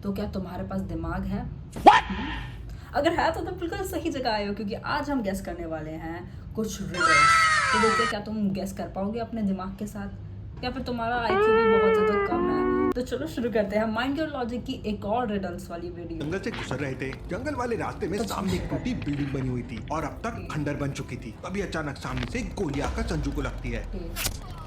तो क्या तुम्हारे पास दिमाग है? अगर है तो तुम बिल्कुल सही जगह आए हो, क्योंकि आज हम गेस करने वाले हैं कुछ रिडल्स। तो देखते क्या तुम गेस कर पाओगे अपने दिमाग के साथ, या फिर तुम्हारा आईक्यू भी बहुत ज़्यादा कम है। तो चलो शुरू करते हैं माइंड योर लॉजिक की एक और रिडल्स वाली वीडियो। जंगल से गुजर रहे थे। जंगल वाले रास्ते में तो सामने एक टूटी बिल्डिंग बनी हुई थी और अब तक खंडर बन चुकी थी। तभी अचानक सामने से एक गोली आकर संजू को लगती है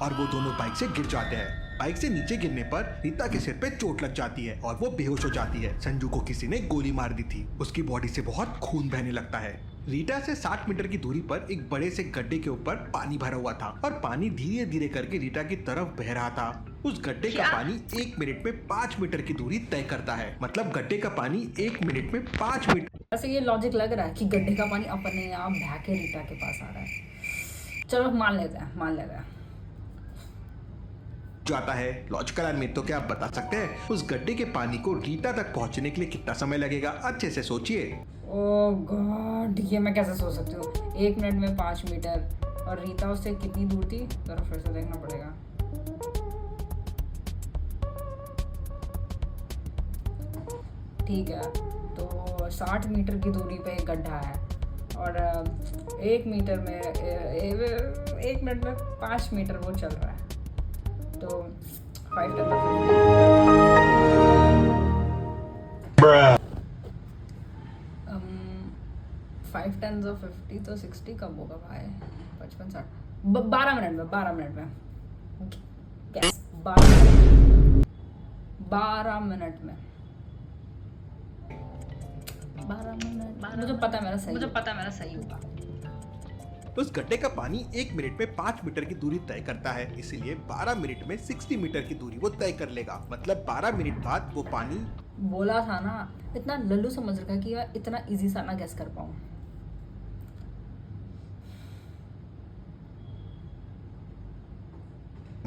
और वो दोनों बाइक से गिर जाते हैं। बाइक से नीचे गिरने पर रीता के सिर पे चोट लग जाती है और वो बेहोश हो जाती है। संजू को किसी ने गोली मार दी थी। उसकी बॉडी से बहुत खून बहने लगता है। रीटा से 60 मीटर की दूरी पर एक बड़े से गड्ढे के ऊपर पानी भरा हुआ था और पानी धीरे धीरे करके रीटा की तरफ बह रहा था। उस गड्ढे का पानी 1 मिनट में 5 मीटर की दूरी तय करता है। मतलब गड्ढे का पानी 1 मिनट में 5 मीटर। ऐसे ये लॉजिक लग रहा है कि गड्ढे का पानी अपने आप बह के रीटा के पास आ रहा है। चलो मान लेते हैं। जाता है। लॉजिकल आदमी तो क्या आप बता सकते हैं उस गड्ढे के पानी को रीटा तक पहुंचने के लिए कितना समय लगेगा? अच्छे से सोचिए। ओह गॉड, ये मैं कैसे सोच सकती हूँ? 1 मिनट में 5 मीटर, और रीता उससे कितनी दूर थी? जरा फिर से देखना पड़ेगा। ठीक है, तो 60 मीटर की दूरी पे एक गड्ढा है और 1 मिनट में 5 मीटर वो चल रहा है। तो 5 10 5 10 50 तो 60 कब होगा भाई? 55 60 12 मिनट में कैस 12 मिनट में मुझे पता है मेरा सही होगा। उस गड्ढे का पानी 1 मिनट में 5 मीटर की दूरी तय करता है, इसीलिए 12 मिनट में 60 मीटर की दूरी वो तय कर लेगा। मतलब 12 मिनट बाद वो पानी। बोला था ना, इतना लल्लू समझ रखा कि यार इतना इजी सा ना गेस कर पाऊं।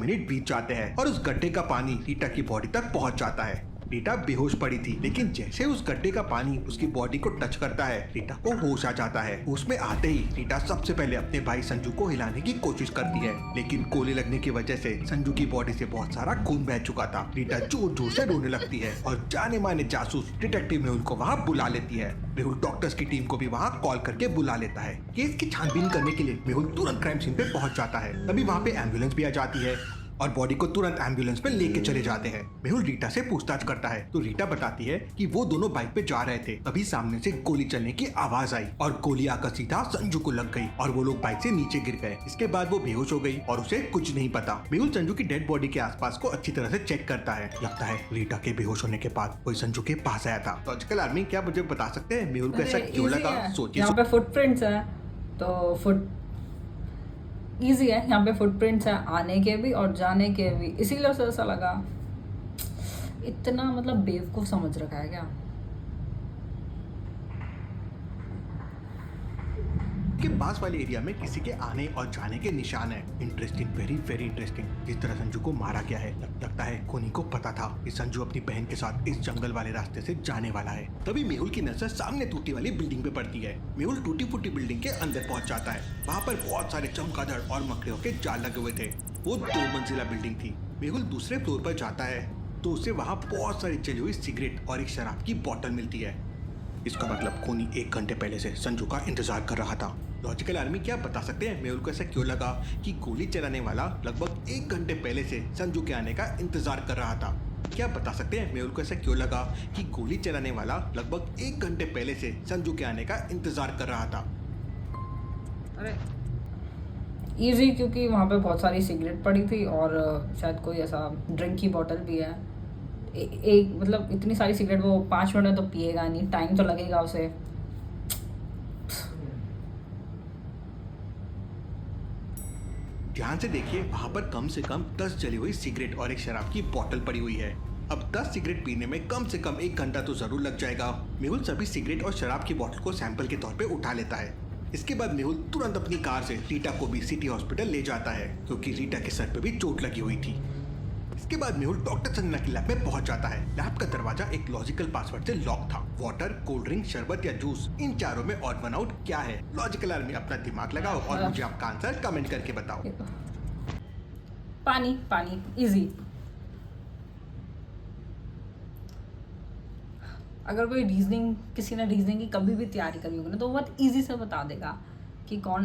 मिनट बीत जाते हैं और उस गड्ढे का पानी रीटा की बॉडी तक पहुंच जाता है। रीटा बेहोश पड़ी थी, लेकिन जैसे उस गड्ढे का पानी उसकी बॉडी को टच करता है, रीटा को होश आ जाता है। होश में आते ही रीटा सबसे पहले अपने भाई संजू को हिलाने की कोशिश करती है, लेकिन गोली लगने की वजह से संजू की बॉडी से बहुत सारा खून बह चुका था। रीटा जोर जोर से रोने लगती है और जाने माने जासूस डिटेक्टिव मेहुल को वहाँ बुला लेती है। मेहुल डॉक्टर्स की टीम को भी वहाँ कॉल करके बुला लेता है। केस की छानबीन करने के लिए मेहुल तुरंत क्राइम सीन पे पहुंच जाता है। तभी वहाँ पे एम्बुलेंस भी आ जाती है और बॉडी को तुरंत एम्बुलेंस पे लेके चले जाते हैं। मेहुल रीटा से पूछताछ करता है तो रीटा बताती है कि वो दोनों बाइक पे जा रहे थे, तभी सामने से गोली चलने की आवाज आई और गोली आकर सीधा संजू को लग गई और वो लोग बाइक से नीचे गिर गए। इसके बाद वो बेहोश हो गई और उसे कुछ नहीं पता। मेहुल संजू की डेड बॉडी के आसपास को अच्छी तरह से चेक करता है। लगता है रीटा के बेहोश होने के बाद कोई संजू के पास आया था। लॉजिकल आर्मी क्या मुझे बता सकते हैं मेहुल को ऐसा क्यों लगा? सोचिए। यहाँ पे फुटप्रिंट्स है, तो इजी है। यहाँ पे फुटप्रिंट्स है आने के भी और जाने के भी, इसीलिए उसे ऐसा लगा। इतना मतलब बेवकूफ समझ रखा है क्या? के पास वाले एरिया में किसी के आने और जाने के निशान है। Interesting, very very interesting. जिस तरह संजू को मारा गया है, लगता है कोनी को पता था कि संजू अपनी बहन के साथ इस जंगल वाले रास्ते से जाने वाला है। तभी मेहुल की नजर सामने टूटी वाली बिल्डिंग पे पड़ती है। मेहुल टूटी फूटी बिल्डिंग के अंदर पहुंच जाता है। वहाँ पर बहुत सारे चमगादड़ और मकड़ियों के जाल लगे हुए थे। वो 2 मंजिला बिल्डिंग थी। मेहुल दूसरे फ्लोर पर जाता है तो उसे वहाँ बहुत सारी जली हुई सिगरेट और एक शराब की बोतल मिलती है। इसका मतलब कोनी 1 घंटे पहले से संजू का इंतजार कर रहा था। लॉजिकल आर्मी क्या बता सकते हैं मेहुल को ऐसा क्यों लगा कि गोली चलाने वाला लगभग 1 घंटे पहले से संजू के आने का इंतजार कर रहा था? क्या बता सकते हैं मेहुल को ऐसा क्यों लगा कि गोली चलाने वाला लगभग 1 घंटे पहले से संजू के आने का इंतजार कर रहा था? अरे इजी, क्योंकि वहाँ पे बहुत सारी सिगरेट पड़ी थी और शायद कोई ऐसा ड्रिंक की बोतल भी है। एक मतलब इतनी सारी सिगरेट वो 5 मिनट में तो पिएगा नहीं, टाइम तो लगेगा उसे। ध्यान से देखिए, वहाँ पर कम से कम 10 जली हुई सिगरेट और एक शराब की बोतल पड़ी हुई है। अब 10 सिगरेट पीने में कम से कम 1 घंटा तो जरूर लग जाएगा। मेहुल सभी सिगरेट और शराब की बोतल को सैंपल के तौर पे उठा लेता है। इसके बाद मेहुल तुरंत अपनी कार से रीटा को भी सिटी हॉस्पिटल ले जाता है, क्योंकि रीटा के सर पे भी चोट लगी हुई थी। इसके बाद मेहुल डॉक्टर संजना की लैब में पहुंच जाता है। लैब का दरवाजा एक लॉजिकल पासवर्ड से लॉक था। वाटर, कोल्ड ड्रिंक, शरबत या जूस, इन चारों में ऑड वन आउट क्या है? लॉजिकल आर्मी अपना दिमाग लगाओ और मुझे आपका आंसर कमेंट करके बताओ। पानी, इजी। अगर कोई रीजनिंग, किसी ने रीजनिंग की कभी भी तैयारी करी होगी ना, तो वो बहुत ईजी से बता देगा कि कौन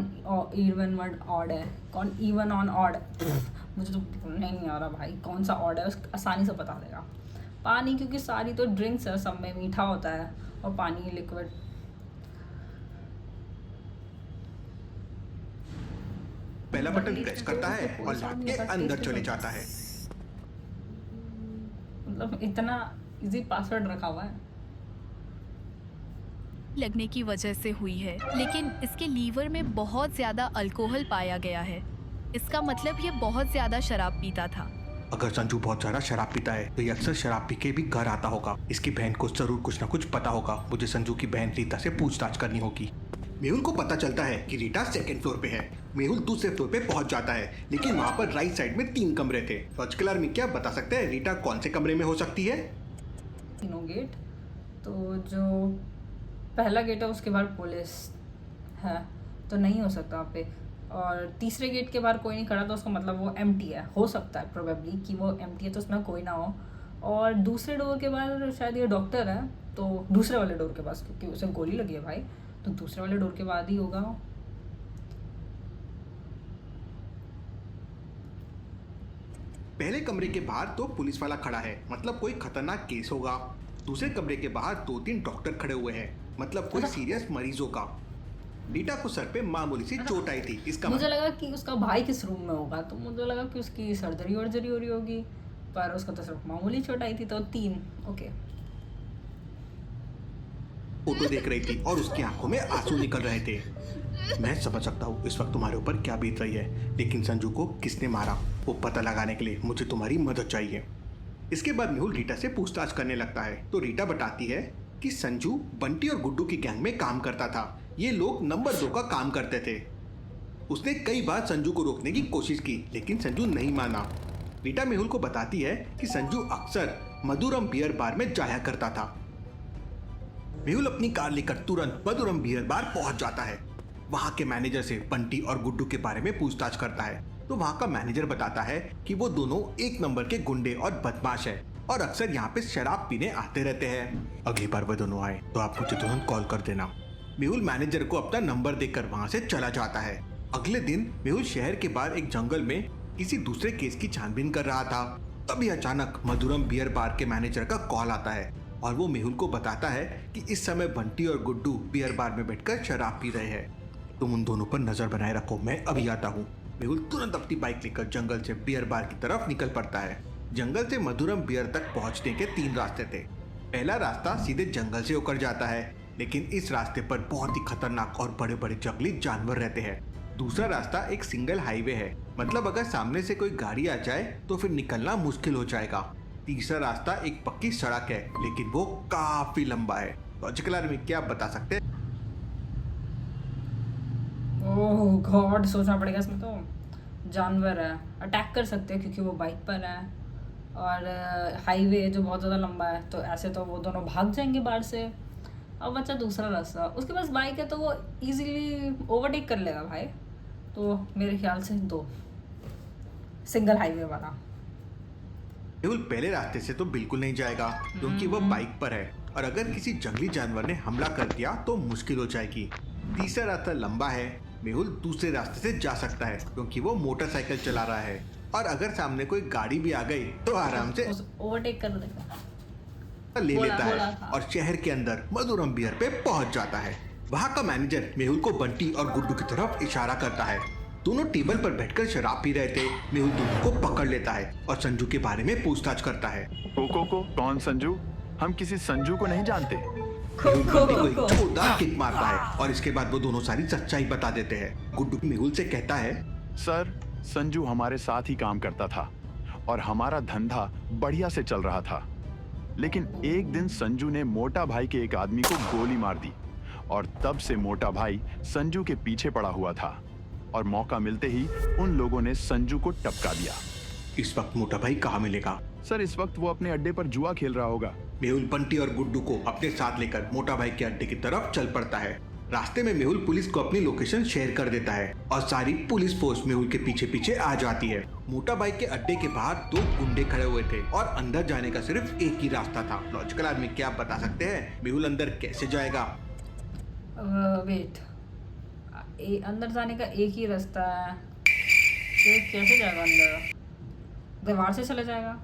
इवन वर्ड ऑड है, कौन इवन ऑन ऑड। मुझे तो नहीं आ रहा भाई कौन सा ऑड है, आसानी से बता देगा। पानी, क्योंकि सारी तो ड्रिंक्स है, सब में मीठा होता है और पानी लिक्विड। पहला बटन प्रेस करता है और लाइट के अंदर चले जाता है। मतलब इतना इजी पासवर्ड रखा हुआ है। लगने की वजह से हुई है, लेकिन इसके लीवर में बहुत ज्यादा अल्कोहल पाया गया है। इसका मतलब ये बहुत ज्यादा शराब पीता था। अगर संजू बहुत ज्यादा शराब पीता है तो ये अक्सर शराब पी के भी घर आता होगा। इसकी बहन को जरूर कुछ ना कुछ पता होगा। मुझे संजू की बहन रीता से पूछताछ करनी होगी। मेहुल को पता चलता है कि रीटा सेकंड फ्लोर पे है। मेहुल दूसरे फ्लोर पे पहुंच जाता है, लेकिन वहाँ पर राइट साइड में 3 कमरे थे। लॉजिकल आर्मी क्या बता सकते हैं रीटा कौन से कमरे में हो सकती है? तीनों गेट, तो जो पहला गेट है उसके बाहर पुलिस है, तो नहीं हो सकता वहाँ पे। और तीसरे गेट के बाहर कोई नहीं खड़ा, तो उसका मतलब वो एम्प्टी है। हो सकता है प्रोबेबली कि वो एम्प्टी है, तो उसमें कोई ना हो। और दूसरे डोर के बाहर शायद ये डॉक्टर है, तो दूसरे वाले डोर के पास, क्योंकि उसे गोली लगी है भाई, तो दूसरे वाले डोर के बाद ही होगा। पहले कमरे के बाहर तो पुलिस वाला खड़ा है, मतलब कोई खतरनाक केस होगा। दूसरे कमरे के बाहर 2-3 डॉक्टर खड़े हुए हैं, मतलब कोई सीरियस मरीज होगा। रीटा को सर पे मामूली सी चोट आई थी। इसका मुझे लगा कि उसका भाई किस रूम में होगा, तो मुझे लगा कि उसकी सर्जरी वर्जरी हो रही होगी, पर उसको तो सिर्फ मामूली चोट आई थी। तो 3 ओके। फोटो देख रही थी और उसकी आंखों में आंसू निकल रहे थे। मैं समझ सकता हूँ इस वक्त तुम्हारे ऊपर क्या बीत रही है, लेकिन संजू को किसने मारा वो पता लगाने के लिए मुझे तुम्हारी मदद चाहिए। इसके बाद मेहुल रीटा से पूछताछ करने लगता है, तो रीटा बताती है कि संजू बंटी और गुड्डू की गैंग में काम करता था। ये लोग नंबर 2 का काम करते थे। उसने कई बार संजू को रोकने की कोशिश की, लेकिन संजू नहीं माना। रीटा मेहुल को बताती है कि संजू अक्सर मधुरम बियर बार में जाया करता था। मेहुल अपनी कार लेकर तुरंत मधुरम बियर बार पहुंच जाता है। वहां के मैनेजर से बंटी और गुड्डू के बारे में पूछताछ करता है, तो वहां का मैनेजर बताता है कि वो दोनों 1 नंबर के गुंडे और बदमाश है और अक्सर यहाँ पे शराब पीने आते रहते हैं। अगली बार वो दोनों आए तो आप मुझे तुरंत कॉल कर देना। मेहुल मैनेजर को अपना नंबर देकर वहां से चला जाता है। अगले दिन मेहुल शहर के बाहर एक जंगल में किसी दूसरे केस की छानबीन कर रहा था। तभी अचानक मधुरम बियर बार के मैनेजर का कॉल आता है और वो मेहुल को बताता है कि इस समय बंटी और गुड्डू बियर बार में बैठकर शराब पी रहे हैं। तुम उन दोनों पर नजर बनाए रखो, मैं अभी आता हूँ। मेहुल तुरंत अपनी बाइक लेकर जंगल से बियर बार की तरफ निकल पड़ता है। जंगल से मधुरम बियर तक पहुंचने के 3 रास्ते थे। पहला रास्ता सीधे जंगल से होकर जाता है, लेकिन इस रास्ते पर बहुत ही खतरनाक और बड़े बड़े जंगली जानवर रहते हैं। दूसरा रास्ता एक सिंगल हाईवे है, मतलब अगर सामने से कोई गाड़ी आ जाए तो फिर निकलना मुश्किल हो जाएगा। तीसरा रास्ता एक पक्की सड़क है, लेकिन वो काफी लंबा है। लॉजिकल आर्मी क्या आप बता सकते हैं? ओह गॉड, सोचना पड़ेगा इसमें। तो जानवर है, अटैक कर सकते हैं क्योंकि वो बाइक पर है, और हाईवे जो बहुत ज़्यादा लंबा है, तो ऐसे तो वो दोनों भाग जाएंगे बाहर से। अब बच्चा दूसरा रास्ता, उसके पास बाइक है तो वो इजीली ओवरटेक कर लेगा भाई। तो मेरे ख्याल से 2 सिंगल हाईवे वाला। मेहुल पहले रास्ते से तो बिल्कुल नहीं जाएगा, क्योंकि वो बाइक पर है और अगर किसी जंगली जानवर ने हमला कर दिया तो मुश्किल हो जाएगी। तीसरा रास्ता लंबा है, मेहुल दूसरे रास्ते से जा सकता है क्योंकि वो मोटरसाइकिल चला रहा है, और अगर सामने कोई गाड़ी भी आ गई तो आराम से ओवरटेक कर देगा, ले बोला लेता है था। और शहर के अंदर मधुरम बियर पे पहुंच जाता है। वहाँ का मैनेजर मेहुल को बंटी और गुड्डू की तरफ इशारा करता है। दोनों टेबल पर बैठकर शराब पी रहे थे। मेहुल दोनों को पकड़ लेता है और संजू के बारे में पूछताछ करता है। कोको को कौन संजू? हम किसी संजू को नहीं जानते। मेहुल बंटी को एक जोरदार किक मारता है और इसके बाद वो दोनों सारी सच्चाई बता देते हैं। गुड्डू मेहुल से कहता है, सर, संजू हमारे साथ ही काम करता था और हमारा धंधा बढ़िया से चल रहा था, लेकिन एक दिन संजू ने मोटा भाई के एक आदमी को गोली मार दी और तब से मोटा भाई संजू के पीछे पड़ा हुआ था और मौका मिलते ही उन लोगों ने संजू को टपका दिया। इस वक्त मोटा भाई कहाँ मिलेगा? सर, इस वक्त वो अपने अड्डे पर जुआ खेल रहा होगा। मेहुल बंटी और गुड्डू को अपने साथ लेकर मोटा भाई के अड्डे की तरफ चल पड़ता है। रास्ते में मेहुल पुलिस को अपनी लोकेशन शेयर कर देता है और सारी पुलिस फोर्स मेहुल के पीछे पीछे आ जाती है। मोटा बाइक के अड्डे के बाहर 2 गुंडे खड़े हुए थे और अंदर जाने का सिर्फ एक ही रास्ता था। लॉजिकल आदमी क्या आप बता सकते हैं मेहुल अंदर कैसे जाएगा? वेट, अंदर जाने का एक ही रास्ता है, तो कैसे जाएगा अंदर? दीवार से चला जाएगा?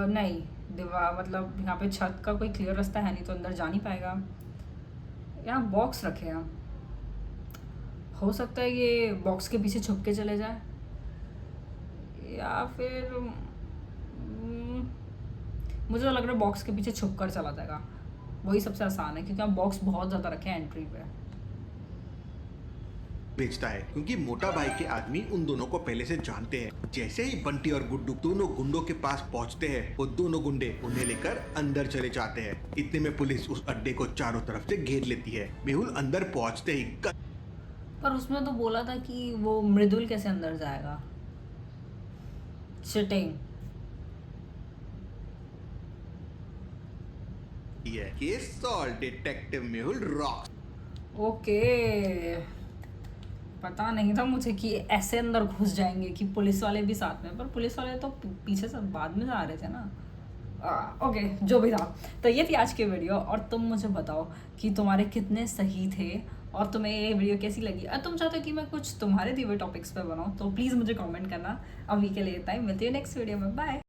नहीं, दीवार मतलब यहाँ पे छत का कोई क्लियर रास्ता है नहीं, तो अंदर जा नहीं पाएगा। यहाँ बॉक्स रखे हैं, हो सकता है ये बॉक्स के पीछे छुप के चले जाए, या फिर मुझे तो लग रहा है बॉक्स के पीछे छुप कर चला जाएगा, वही सबसे आसान है क्योंकि यहाँ बॉक्स बहुत ज़्यादा रखे हैं एंट्री पे। बेचता है क्योंकि मोटा भाई के आदमी उन दोनों को पहले से जानते हैं। जैसे ही बंटी और गुड्डू दोनों गुंडों के पास पहुंचते हैं, वो दोनों गुंडे उन्हें लेकर अंदर चले जाते हैं। इतने में पुलिस उस अड्डे को चारों तरफ से घेर लेती है। मेहुल अंदर पहुंचते ही पर उसमें तो बोला था कि वो मृदुल कैसे अंदर जाएगा? Cheating. Case solve detective Mehul rock. Okay, पता नहीं था मुझे कि ऐसे अंदर घुस जाएंगे कि पुलिस वाले भी साथ में, पर पुलिस वाले तो पीछे से बाद में आ रहे थे ना। ओके, जो भी था, तो ये थी आज की वीडियो। और तुम मुझे बताओ कि तुम्हारे कितने सही थे और तुम्हें ये वीडियो कैसी लगी। और तुम चाहते हो कि मैं कुछ तुम्हारे दिए हुए टॉपिक्स पे बनाऊँ तो प्लीज़ मुझे कमेंट करना। अभी के लिए टाइम, मिलती है नेक्स्ट वीडियो में। बाय।